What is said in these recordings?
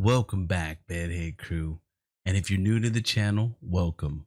Welcome back, Bedhead Crew. And if you're new to the channel, welcome.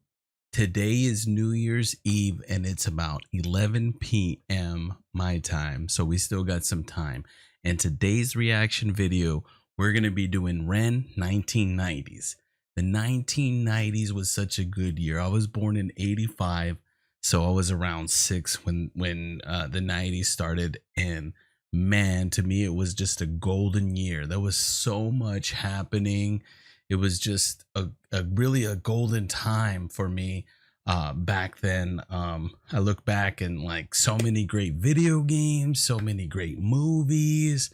Today is New Year's Eve and it's about 11 p.m. my time, so we still got some time. And today's reaction video, we're going to be doing Ren 1990s. The 1990s was such a good year. I was born in 85, so I was around 6 when the 90s started, and man, to me it was just a golden year. There was so much happening. It was just a really a golden time for me back then. I look back and like so many great video games, so many great movies,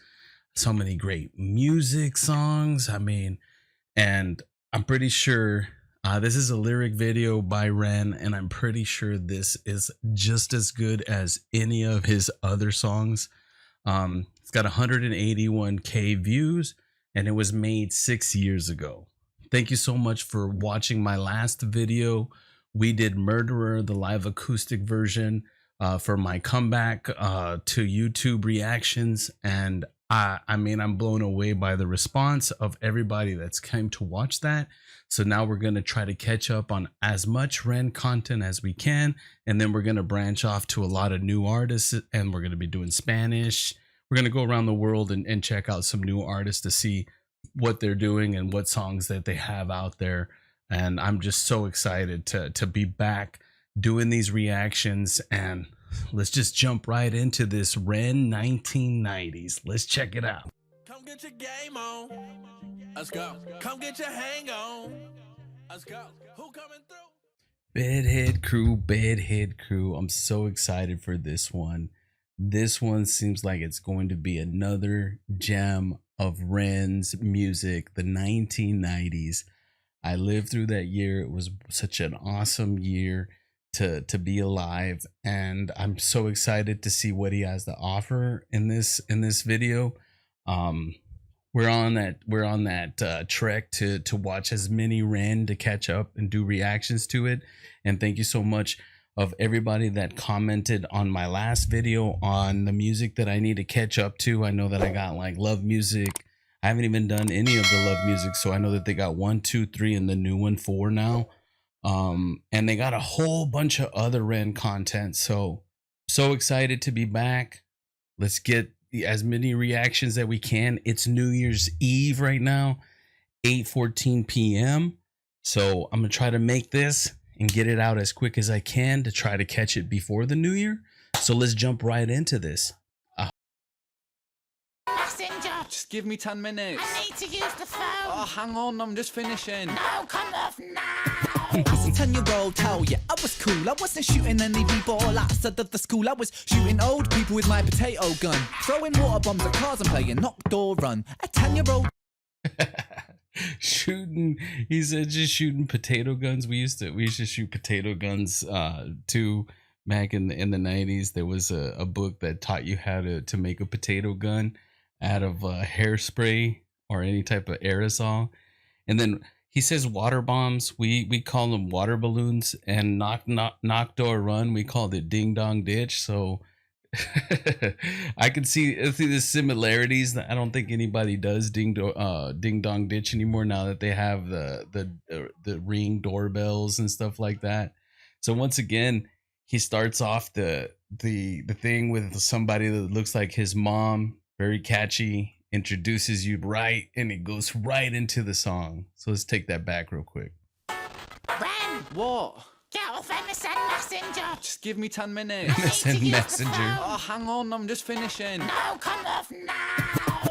so many great music songs. I mean, and I'm pretty sure this is a lyric video by Ren, and I'm pretty sure this is just as good as any of his other songs. It's got 181K views, and it was made 6 years ago. Thank you so much for watching my last video. We did Murderer, the live acoustic version, for my comeback to YouTube reactions, and I mean, I'm blown away by the response of everybody that's came to watch that. So now we're going to try to catch up on as much Ren content as we can, and then we're going to branch off to a lot of new artists, and we're going to be doing Spanish. We're going to go around the world and check out some new artists to see what they're doing and what songs that they have out there. And I'm just so excited to be back doing these reactions, and let's just jump right into this Ren 1990s. Let's check it out. Come get your game on. Let's go. Come get your hang on. Let's go. Who coming through? Bedhead Crew. I'm so excited for this one. This one seems like it's going to be another gem of Ren's music, the 1990s. I lived through that year. It was such an awesome year to be alive, and I'm so excited to see what he has to offer in this video. We're on that trek to watch as many Ren to catch up and do reactions to it. And thank you so much of everybody that commented on my last video on the music that I need to catch up to. I know that I got like love music. I haven't even done any of the love music, so I know that they got 1, 2, 3, and the new one 4 now. And they got a whole bunch of other Ren content. So excited to be back. Let's get as many reactions that we can. It's New Year's Eve right now, 8:14 p.m. So I'm gonna try to make this and get it out as quick as I can to try to catch it before the new year. So let's jump right into this. Messenger! Just give me 10 minutes. I need to use the phone! Oh, hang on, I'm just finishing. No, come off now! As a 10-year-old tell ya, I was cool. I wasn't shooting any b-ball outside of the school. I was shooting old people with my potato gun, throwing water bombs at cars and playing knock door run. A 10-year-old Shooting, he said, just shooting potato guns. We used to shoot potato guns too. Back in the 90s, there was a book that taught you how to make a potato gun out of hairspray or any type of aerosol. And then he says water bombs, we call them water balloons, and knock door run, we called it ding dong ditch. So I can see the similarities. I don't think anybody does ding dong ditch anymore now that they have the Ring doorbells and stuff like that. So once again, he starts off the thing with somebody that looks like his mom, very catchy, introduces you right, and it goes right into the song. So let's take that back real quick. Ren! What? Get off MSN Messenger! Just give me 10 minutes. MSN Messenger. Oh, hang on, I'm just finishing. No, come off now!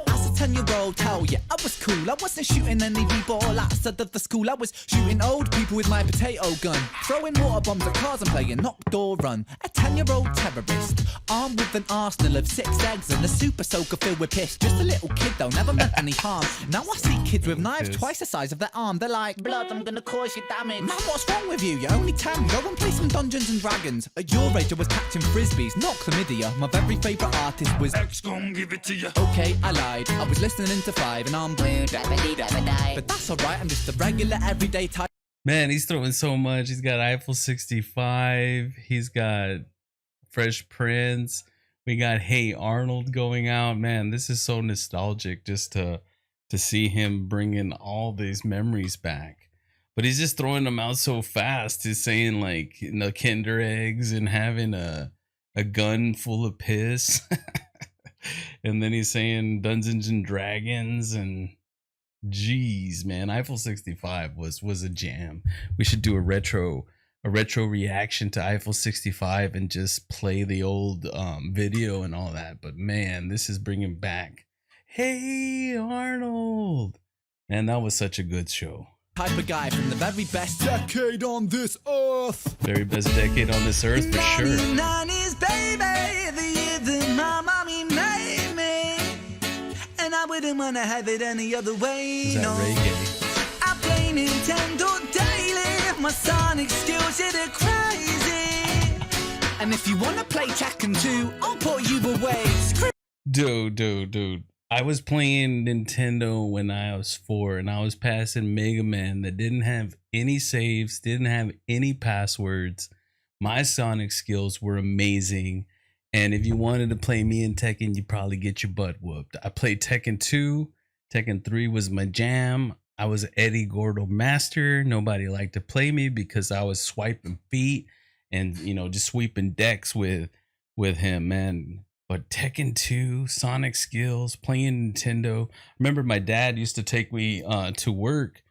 As a 10-year-old tell ya, I was cool. I wasn't shooting any b-ball outside of the school. I was shooting old people with my potato gun, throwing water bombs at cars and playing knock door run. A 10-year-old terrorist, armed with an arsenal of 6 eggs and a super soaker filled with piss. Just a little kid though, never meant any harm. Now I see kids with knives twice the size of their arm. They're like, Blood, I'm gonna cause you damage! man, what's wrong with you? You're only 10. Go and play some Dungeons and Dragons. At your age, I was catching frisbees, not chlamydia. My very favourite artist was X gon' give it to you. Okay, I lied. I was listening to 5 and I'm blue, but that's alright. I'm just a regular everyday type. Man, he's throwing so much. He's got Eiffel 65. He's got Fresh Prince. We got Hey Arnold going out. Man, this is so nostalgic just to to see him bringing all these memories back. But he's just throwing them out so fast. He's saying like, you know, Kinder eggs and having a gun full of piss. And then he's saying Dungeons and Dragons, and geez, man, Eiffel 65 was a jam. We should do a retro reaction to Eiffel 65 and just play the old video and all that. But man, this is bringing back, hey Arnold, man, that was such a good show. Type of guy from the very best decade on this earth. Very best decade on this earth for sure. 90s, baby, the year that my mommy made me, and I wouldn't wanna have it any other way. Is that no. reggae? I play Nintendo daily. My Sonic skills, yeah, they're crazy. And if you wanna play Tekken 2, I'll put you away. Dude. I was playing Nintendo when I was 4, and I was passing Mega Man that didn't have any saves, didn't have any passwords. My Sonic skills were amazing. And if you wanted to play me in Tekken, you'd probably get your butt whooped. I played Tekken 2. Tekken 3 was my jam. I was Eddie Gordo master. Nobody liked to play me because I was swiping feet and, you know, just sweeping decks with him, man. But Tekken 2, Sonic skills, playing Nintendo. I remember my dad used to take me to work,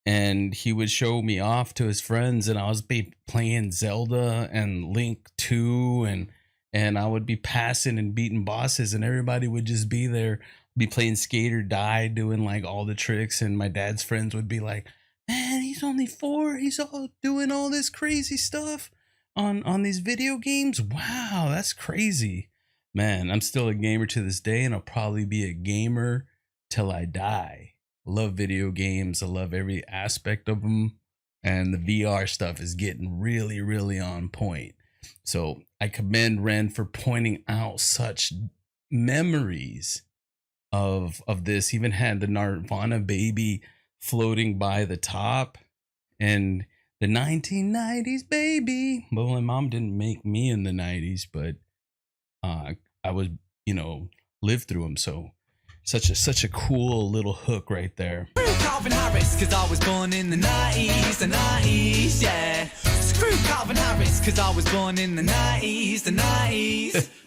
and he would show me off to his friends, and I was playing Zelda and Link 2, and I would be passing and beating bosses, and everybody would just be there, be playing Skate or Die, doing like all the tricks, and my dad's friends would be like, man, he's only 4, he's all doing all this crazy stuff on these video games. Wow, that's crazy. Man, I'm still a gamer to this day, and I'll probably be a gamer till I die. I love video games. I love every aspect of them. And the VR stuff is getting really, really on point. So I commend Ren for pointing out such memories of this. He even had the Nirvana baby floating by the top. And the 1990s baby. Well, my mom didn't make me in the 90s, but I was, you know, lived through them. So such a cool little hook right there. Calvin Harris, cause I was born in the 90s, yeah. Screw Calvin Harris, cause I was born in the 90s.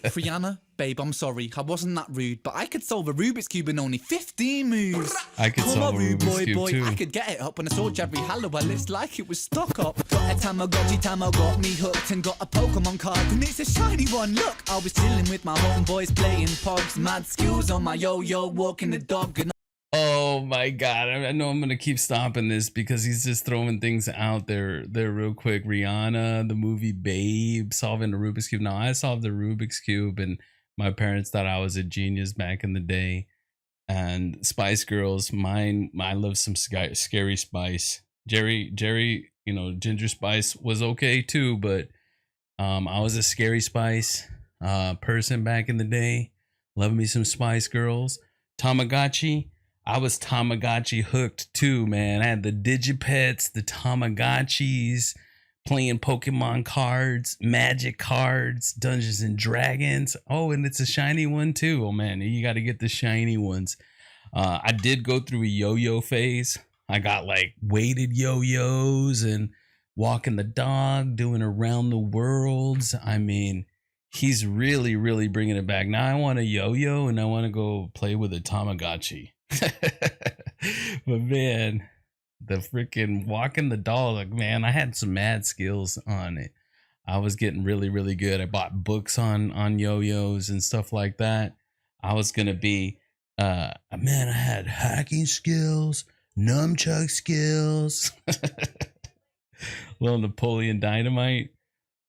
Rihanna, babe, I'm sorry, I wasn't that rude, but I could solve a Rubik's Cube in only 15 moves. I could solve a Rubik's Cube too. I could get it up when I saw Jerry Halliwell, it's like it was stuck up. Got a Tamagotchi, got me hooked, and got a Pokemon card, and it's a shiny one, look. I was chilling with my homeboys, playing pogs, mad skills on my yo-yo, walking the dog, and oh my god, I know I'm gonna keep stopping this because he's just throwing things out there real quick. Rihanna, the movie Babe, solving the Rubik's Cube. Now, I solved the Rubik's Cube, and my parents thought I was a genius back in the day. And Spice Girls, I love some Scary Spice. Jerry, you know, Ginger Spice was okay too, but I was a Scary Spice person back in the day. Love me some Spice Girls. Tamagotchi, I was Tamagotchi hooked too, man. I had the Digipets, the Tamagotchis, playing Pokemon cards, Magic cards, Dungeons and Dragons. Oh, and it's a shiny one too. Oh man, you got to get the shiny ones. I did go through a yo-yo phase. I got like weighted yo-yos and walking the dog, doing around the worlds. I mean, he's really, really bringing it back. Now I want a yo-yo and I want to go play with a Tamagotchi. But man, the freaking walking the dog, man, I had some mad skills on it. I was getting really, really good. I bought books on yo-yos and stuff like that. I was gonna be man, I had hacking skills, nunchuck skills, little Napoleon Dynamite.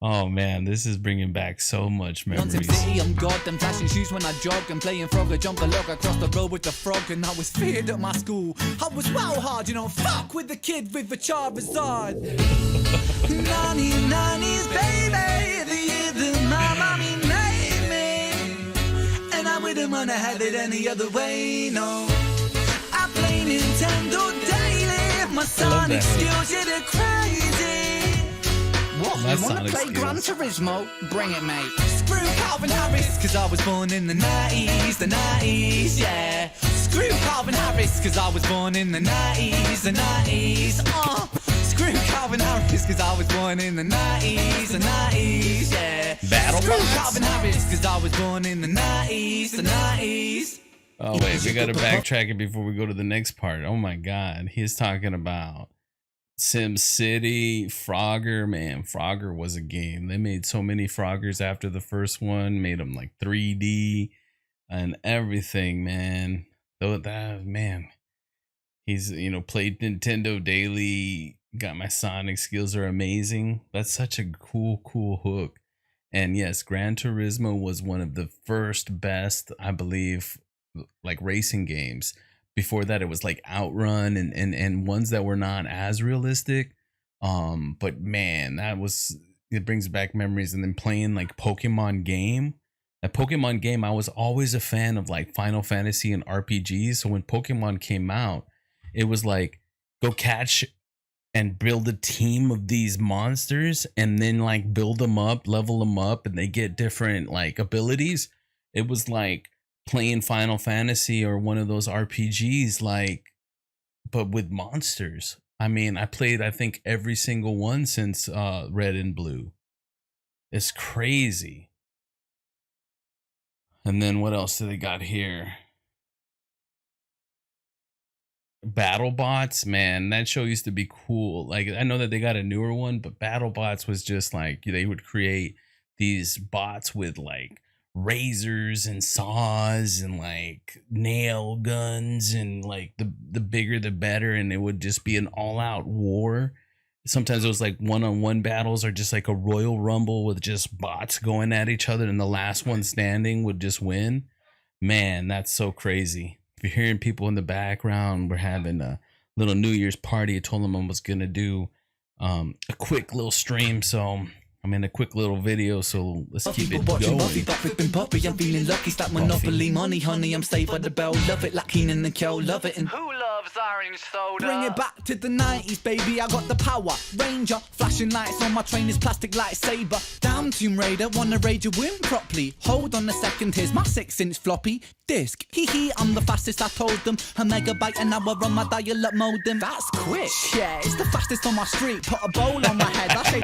Oh man, this is bringing back so much memories. City, I'm God, them flashing shoes when I jog and playing Frogger, jump a log across the road with the frog, and I was feared at my school. I was well hard, you know, fuck with the kid with the Charizard. 90s, baby, the year that my mommy made me, and I wouldn't wanna have it any other way, no. I play Nintendo daily, my Sonic skills, yeah, they're crazy. What? You wanna play Gran Turismo? Bring it, mate. Screw Calvin Harris, cause I was born in the 90s, yeah. Screw Screw Calvin Harris, cause I was born in the 90s, the 90s. Screw Calvin Harris, cause I was born in the 90s, the 90s, yeah. Battle Screw bots? Calvin Harris, cause I was born in the 90s, the 90s. Oh wait, we gotta backtrack it before we go to the next part. Oh my god, he's talking about Sim City, Frogger. Man, Frogger was a game. They made so many Froggers after the first one, made them like 3D and everything, man. Though that man, he's played Nintendo daily. Got my Sonic skills are amazing. That's such a cool hook. And yes, Gran Turismo was one of the first best, I believe, like racing games. Before that, it was like Outrun and ones that were not as realistic. But man, it brings back memories. And then playing like Pokemon game. That Pokemon game, I was always a fan of like Final Fantasy and RPGs. So when Pokemon came out, it was like go catch and build a team of these monsters and then like build them up, level them up, and they get different like abilities. It was like playing Final Fantasy or one of those RPGs, like, but with monsters. I mean, I played, I think, every single one since Red and Blue. It's crazy. And then what else do they got here? BattleBots, man, that show used to be cool. Like, I know that they got a newer one, but BattleBots was just like, they would create these bots with like razors and saws and like nail guns, and like the bigger the better, and it would just be an all-out war. Sometimes it was like one-on-one battles, or just like a Royal Rumble with just bots going at each other, and the last one standing would just win. Man, that's so crazy. If you're hearing people in the background, we're having a little New Year's party. I told them I was gonna do a quick little stream, so I'm in a quick little video, so let's keep it going. Buffy, back flipping Poppy, I'm feeling lucky. Stack Monopoly money, honey, I'm saved by the bell. Love it like Keenan and Kel, love it. And Who loves orange soda? bring it back to the 90s, baby. I got the power Ranger, flashing lights on my trainer's plastic lightsaber. Damn Tomb Raider, wanna raid your womb properly. Hold on a second, here's my 6-inch floppy disk. Hee, I'm the fastest, I told them. A megabyte an hour on my dial-up modem. That's quick. Yeah, it's the fastest on my street. Put a bowl on my head. I say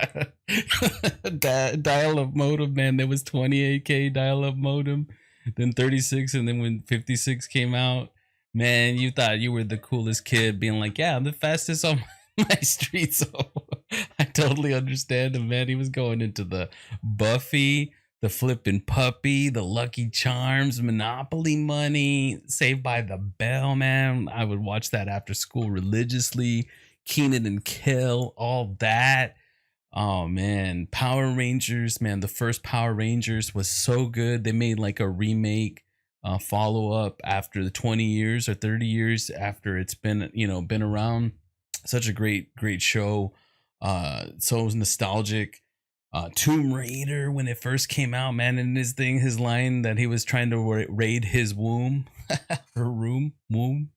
Dial-up modem, man. There was 28K dial-up modem, then 36, and then when 56 came out, man, you thought you were the coolest kid, being like, yeah, I'm the fastest on my street. So I totally understand him, man. He was going into the Buffy, the flipping puppy, the Lucky Charms, Monopoly money, Saved by the Bell, man. I would watch that after school religiously. Keenan and Kel, all that. Oh man, Power Rangers, man. The first Power Rangers was so good. They made like a remake, follow up after the 20 years or 30 years after it's been around. Such a great show. So nostalgic. Tomb Raider, when it first came out, man, and his line that he was trying to raid his womb, her womb,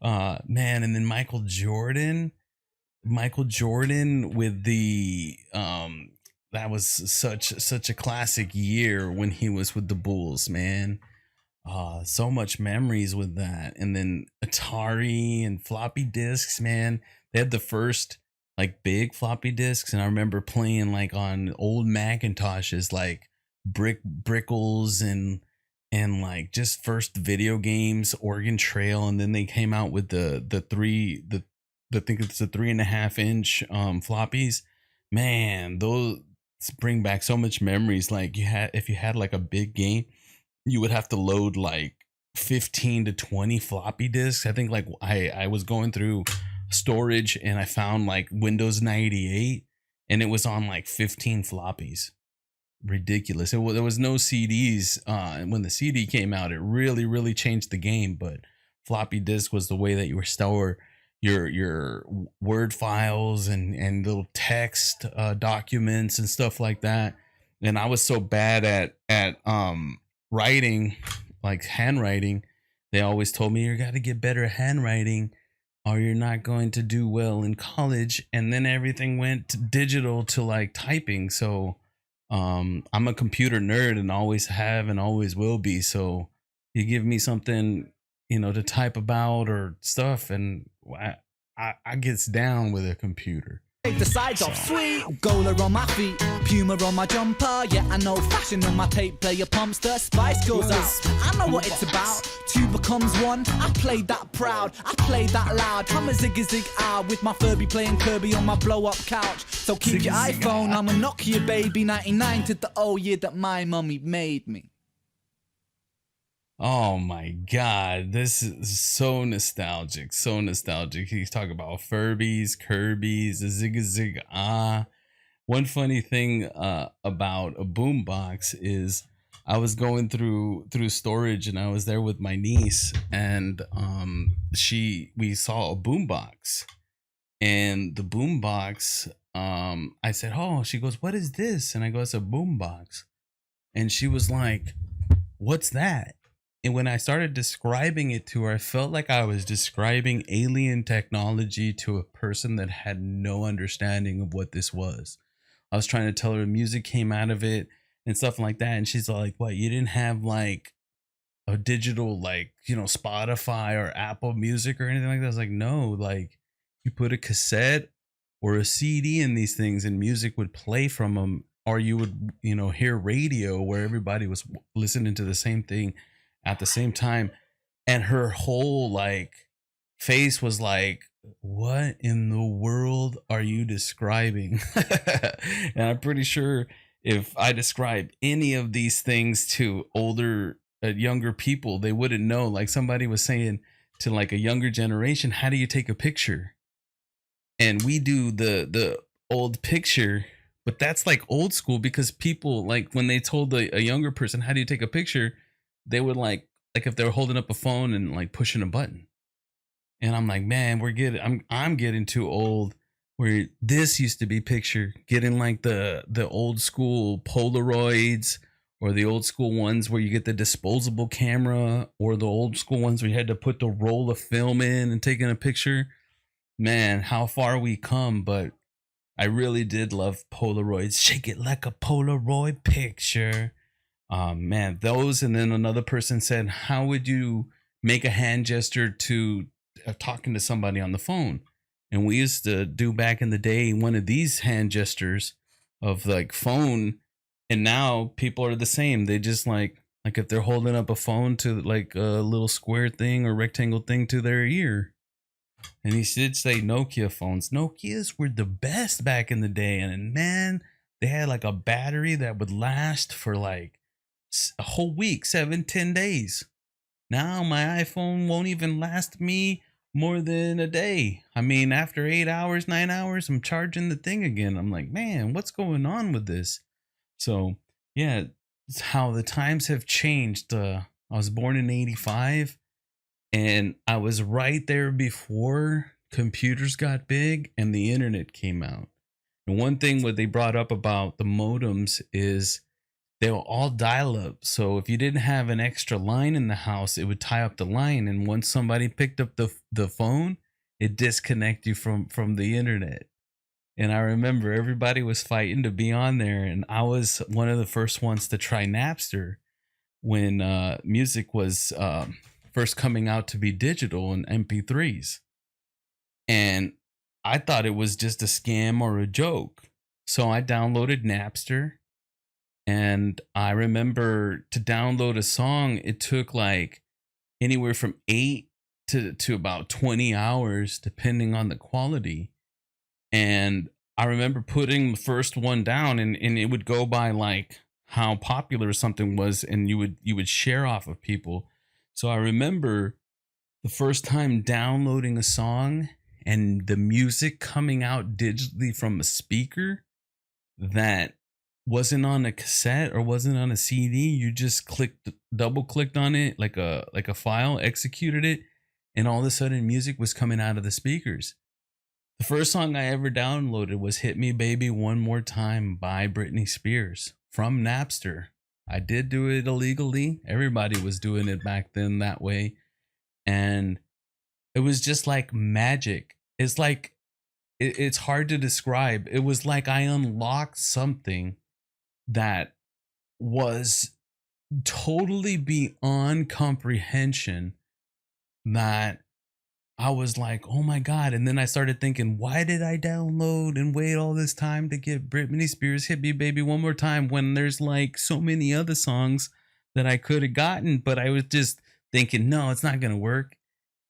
man, and then Michael Jordan with the that was such a classic year when he was with the Bulls, man. So much memories with that. And then Atari and floppy disks, man. They had the first like big floppy disks, and I remember playing like on old Macintoshes, like Brickles and like just first video games, Oregon Trail, and then they came out with the I think it's the 3.5-inch floppies. Man, those bring back so much memories. Like if you had like a big game, you would have to load like 15 to 20 floppy disks. I think like I was going through storage and I found like Windows 98 and it was on like 15 floppies. Ridiculous. There was no CDs. When the CD came out, it really changed the game. But floppy disk was the way that you were store your Word files and little text documents and stuff like that. And I was so bad at writing, like handwriting. They always told me you got to get better at handwriting or you're not going to do well in college. And then everything went to digital to like typing. So I'm a computer nerd and always have and always will be. So you give me something to type about or stuff, and I gets down with a computer. Take the sides off, sweet. Gola on my feet, Puma on my jumper. Yeah, I know fashion on my tape player pumps. The spice goes up. I know what it's about. Two becomes one. I played that proud. I played that loud. I'm a zig ah with my Furby playing Kirby on my blow up couch. So keep your iPhone. I'm a Nokia baby. 99 to the old year that my mummy made me. Oh my God, this is so nostalgic, so nostalgic. He's talking about Furbies, Kirby's, a zig ah. One funny thing about a boombox is I was going through storage, and I was there with my niece, and we saw a boombox, and the boombox, I said, oh, she goes, what is this? And I go, it's a boombox. And she was like, what's that? And when I started describing it to her, I felt like I was describing alien technology to a person that had no understanding of what this was. I was trying to tell her music came out of it and stuff like that. And she's like, what, you didn't have like a digital, like, Spotify or Apple Music or anything like that? I was like, no, like you put a cassette or a CD in these things and music would play from them. Or you would, hear radio where everybody was listening to the same thing at the same time. And her whole like face was like, what in the world are you describing? And I'm pretty sure if I describe any of these things to younger people, they wouldn't know. Like somebody was saying to like a younger generation, how do you take a picture? And we do the old picture, but that's like old school, because people, like when they told a younger person, how do you take a picture? They would like if they were holding up a phone and like pushing a button. And I'm like, man, I'm getting too old where this used to be picture, getting like the old school Polaroids, or the old school ones where you get the disposable camera, or the old school ones where you had to put the roll of film in and taking a picture. Man, how far we come. But I really did love Polaroids. Shake it like a Polaroid picture. Man, those. And then another person said, how would you make a hand gesture to talking to somebody on the phone? And we used to do back in the day one of these hand gestures of like phone. And now people are the same. They just like if they're holding up a phone to like a little square thing or rectangle thing to their ear. And he did say Nokia phones. Nokias were the best back in the day. And man, they had like a battery that would last for like a whole week, 7-10 days. Now my iPhone won't even last me more than a day. I mean, after 8 hours, 9 hours, I'm charging the thing again. I'm like, man, what's going on with this? So yeah, it's how the times have changed. I was born in 85, and I was right there before computers got big and the internet came out. And one thing what they brought up about the modems is they were all dial up. So if you didn't have an extra line in the house, it would tie up the line. And once somebody picked up the phone, it disconnect you from the internet. And I remember everybody was fighting to be on there. And I was one of the first ones to try Napster when music was first coming out to be digital and MP3s. And I thought it was just a scam or a joke. So I downloaded Napster. And I remember to download a song, it took like anywhere from 8 to about 20 hours, depending on the quality. And I remember putting the first one down, and it would go by like how popular something was, and you would share off of people. So I remember the first time downloading a song and the music coming out digitally from a speaker that wasn't on a cassette or wasn't on a CD. You just double clicked on it like a file, executed it, and all of a sudden music was coming out of the speakers. The first song I ever downloaded was Hit Me Baby One More Time by Britney Spears from Napster. I did do it illegally. Everybody was doing it back then that way. And it was just like magic. It's like, it's hard to describe. It was like I unlocked something that was totally beyond comprehension that I was like, oh my God. And then I started thinking, why did I download and wait all this time to get Britney Spears Hit Me Baby One More Time when there's like so many other songs that I could have gotten? But I was just thinking, no, it's not gonna work.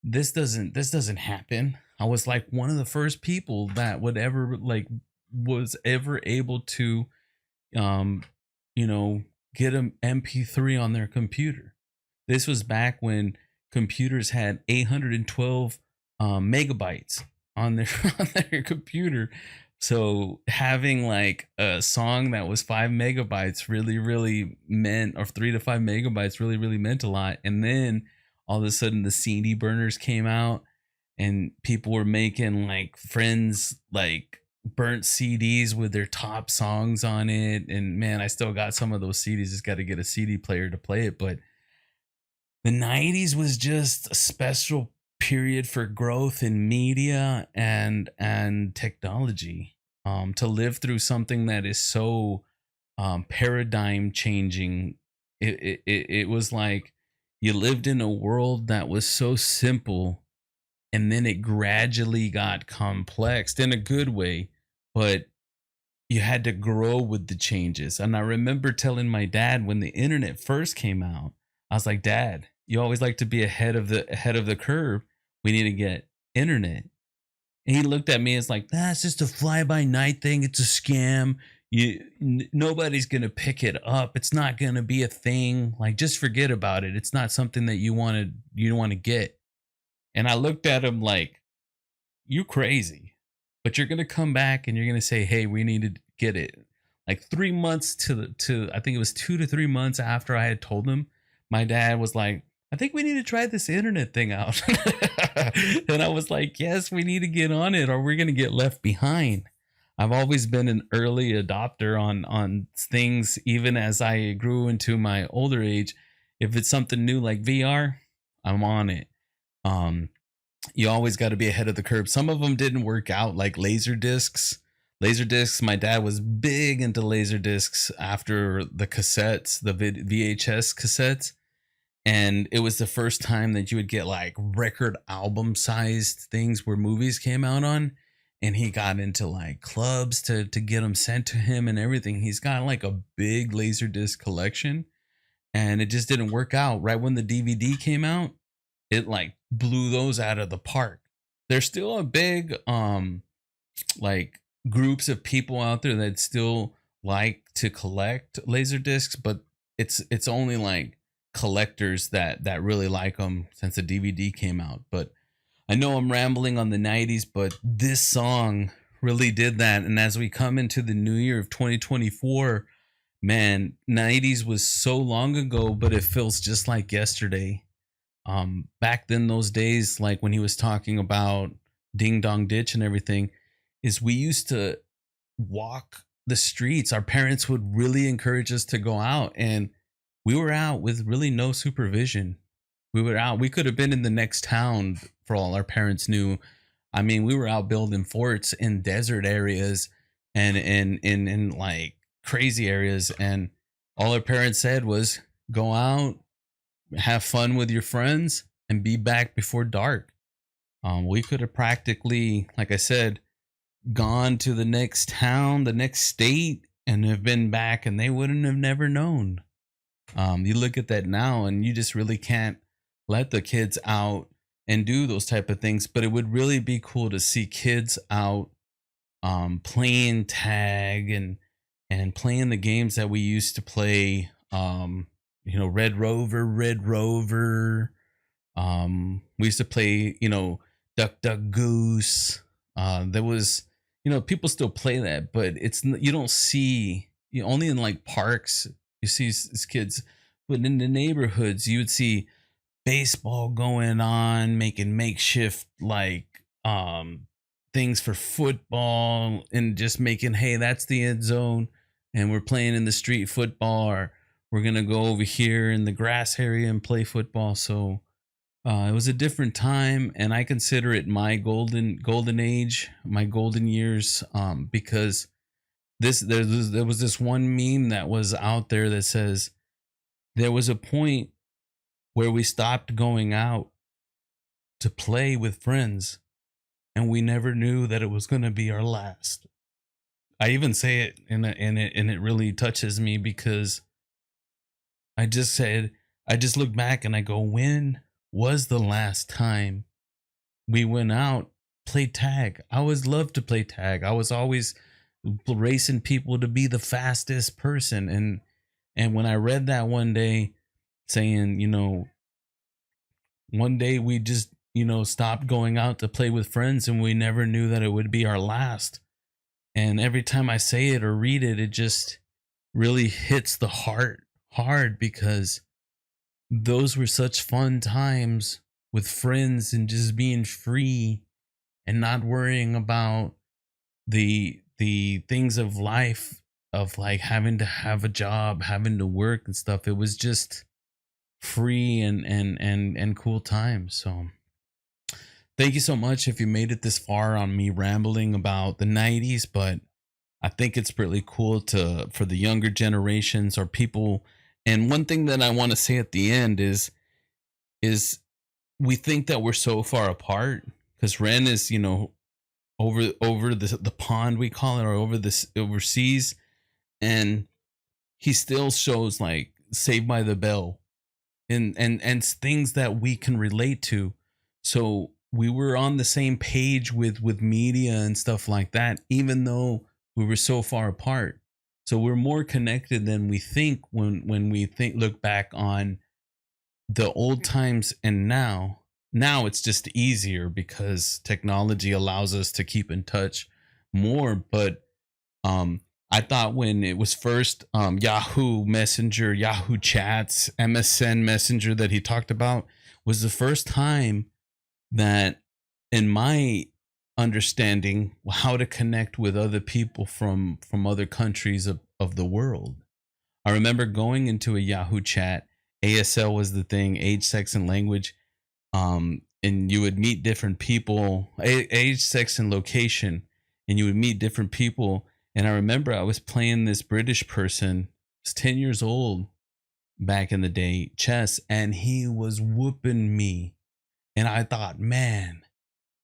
This doesn't happen. I was like one of the first people that would ever like was ever able to um you know get an MP3 on their computer. This was back when computers had 812 megabytes on their on their computer. So having like a song that was 5 megabytes really meant, or 3 to 5 megabytes really meant a lot. And then all of a sudden the CD burners came out, and people were making like friends like burnt CDs with their top songs on it. And man, I still got some of those CDs. Just got to get a CD player to play it. But the 90s was just a special period for growth in media and technology. To live through something that is so paradigm changing, it was like you lived in a world that was so simple, and then it gradually got complex in a good way, but you had to grow with the changes. And I remember telling my dad when the internet first came out, I was like, Dad, you always like to be ahead of the curve. We need to get internet. And he looked at me and was like, that's just a fly by night thing. It's a scam. Nobody's gonna pick it up. It's not gonna be a thing. Like, just forget about it. It's not something that you want to get. And I looked at him like, you crazy. But you're gonna come back and you're gonna say, hey, we need to get it. Like 3 months to I think it was 2 to 3 months after I had told him, my dad was like, I think we need to try this internet thing out. And I was like, yes, we need to get on it or we're gonna get left behind. I've always been an early adopter on things, even as I grew into my older age. If it's something new like VR, I'm on it. You always got to be ahead of the curve. Some of them didn't work out, like laser discs. Laser discs, my dad was big into laser discs after the cassettes, the VHS cassettes. And it was the first time that you would get like record album sized things where movies came out on. And he got into like clubs to get them sent to him and everything. He's got like a big laser disc collection, and it just didn't work out. Right when the DVD came out, it like blew those out of the park. There's still a big like groups of people out there that still like to collect laser discs, but it's only like collectors that really like them since the DVD came out. But I know I'm rambling on the 90s, but this song really did that. And as we come into the new year of 2024, man, 90s was so long ago, but it feels just like yesterday. Back then, those days, like when he was talking about Ding Dong Ditch and everything, is we used to walk the streets. Our parents would really encourage us to go out, and we were out with really no supervision. We were out. We could have been in the next town for all our parents knew. I mean, we were out building forts in desert areas and in like crazy areas, and all our parents said was go out, have fun with your friends, and be back before dark. We could have practically, like I said, gone to the next town, the next state, and have been back, and they wouldn't have never known. You look at that now, and you just really can't let the kids out and do those type of things. But it would really be cool to see kids out playing tag and playing the games that we used to play. Red Rover. We used to play, Duck Duck Goose. There was, people still play that, but you don't see, only in like parks you see these kids. But in the neighborhoods you would see baseball going on, making makeshift like things for football, and just making, hey, that's the end zone, and we're playing in the street football, or we're gonna go over here in the grass area and play football. So it was a different time, and I consider it my golden age, my golden years, because there was this one meme that was out there that says there was a point where we stopped going out to play with friends, and we never knew that it was going to be our last. I even say it and it really touches me because I just look back and I go, when was the last time we went out, played tag? I always loved to play tag. I was always racing people to be the fastest person. And when I read that one day saying, one day we just, stopped going out to play with friends and we never knew that it would be our last. And every time I say it or read it, it just really hits the heart hard because those were such fun times with friends and just being free and not worrying about the things of life, of like having to have a job, having to work and stuff. It was just free and cool times. So thank you so much if you made it this far on me rambling about the 90s, but I think it's really cool for the younger generations or people. And one thing that I want to say at the end is we think that we're so far apart because Ren is, over the pond, we call it, or over this overseas, and he still shows like Saved by the Bell and things that we can relate to. So we were on the same page with media and stuff like that, even though we were so far apart. So we're more connected than we think when we look back on the old times and now. Now it's just easier because technology allows us to keep in touch more. But I thought when it was first Yahoo Messenger, Yahoo Chats, MSN Messenger that he talked about was the first time that, in my understanding, how to connect with other people from other countries of the world. I remember going into a Yahoo chat. ASL was the thing, age, sex, and language. And you would meet different people, age, sex, and location, and you would meet different people. And I remember I was playing this British person, was 10 years old back in the day, chess, and he was whooping me. And I thought, man,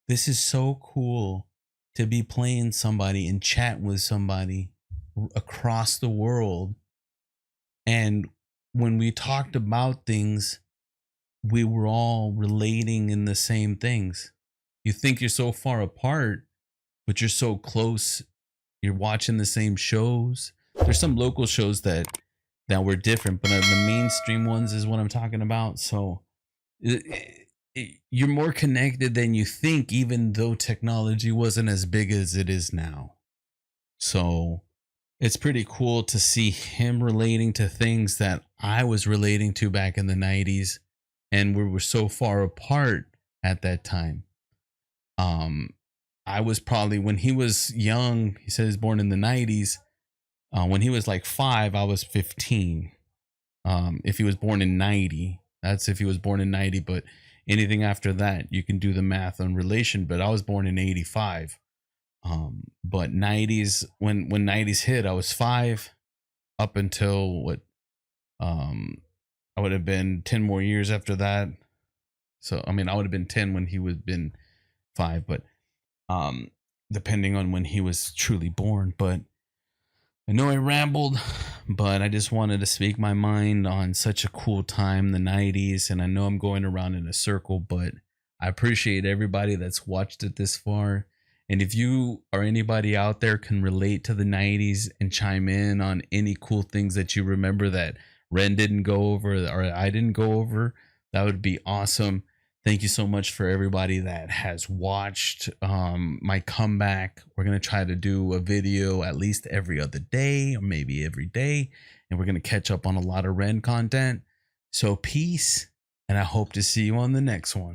this is so cool to be playing somebody and chat with somebody across the world. And when we talked about things, we were all relating in the same things. You think you're so far apart, but you're so close. You're watching the same shows. There's some local shows that were different, but the mainstream ones is what I'm talking about. So you're more connected than you think, even though technology wasn't as big as it is now. So it's pretty cool to see him relating to things that I was relating to back in the 90s, and we were so far apart at that time. I was probably, when he was young, he said he was born in the 90s. When he was like 5, I was 15. If he was born in 90, that's if he was born in 90, but anything after that, you can do the math on relation. But I was born in 85. But 90s, when 90s hit, I was 5 up until what? I would have been 10 more years after that. So, I mean, I would have been 10 when he would have been 5, but depending on when he was truly born. But I know I rambled, but I just wanted to speak my mind on such a cool time, the 90s. And I know I'm going around in a circle, but I appreciate everybody that's watched it this far. And if you or anybody out there can relate to the 90s and chime in on any cool things that you remember that Ren didn't go over or I didn't go over, that would be awesome. Thank you so much for everybody that has watched my comeback. We're going to try to do a video at least every other day or maybe every day. And we're going to catch up on a lot of Ren content. So peace. And I hope to see you on the next one.